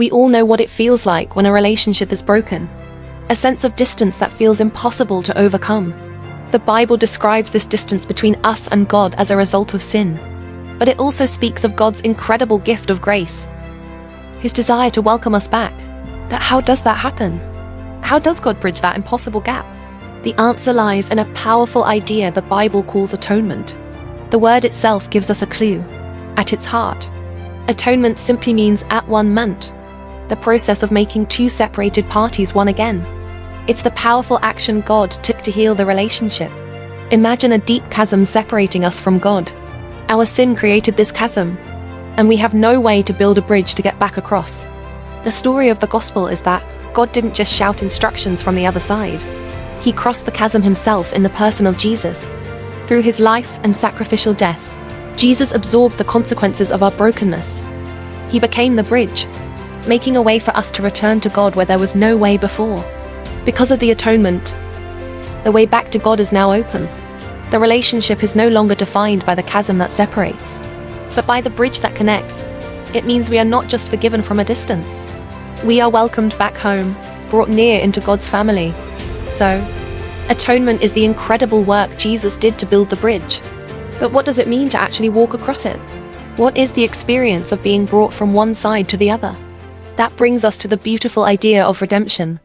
We all know what it feels like when a relationship is broken. A sense of distance that feels impossible to overcome. The Bible describes this distance between us and God as a result of sin. But it also speaks of God's incredible gift of grace. His desire to welcome us back. How does that happen? How does God bridge that impossible gap? The answer lies in a powerful idea the Bible calls atonement. The word itself gives us a clue. At its heart, atonement simply means at-one-ment, the process of making two separated parties one again. It's the powerful action God took to heal the relationship. Imagine a deep chasm separating us from God. Our sin created this chasm, and we have no way to build a bridge to get back across. The story of the gospel is that God didn't just shout instructions from the other side. He crossed the chasm himself in the person of Jesus. Through his life and sacrificial death, Jesus absorbed the consequences of our brokenness. He became the bridge, making a way for us to return to God where there was no way before. Because of the atonement, the way back to God is now open. The relationship is no longer defined by the chasm that separates, but by the bridge that connects. It means we are not just forgiven from a distance. We are welcomed back home, brought near into God's family. So, atonement is the incredible work Jesus did to build the bridge. But what does it mean to actually walk across it? What is the experience of being brought from one side to the other? That brings us to the beautiful idea of redemption.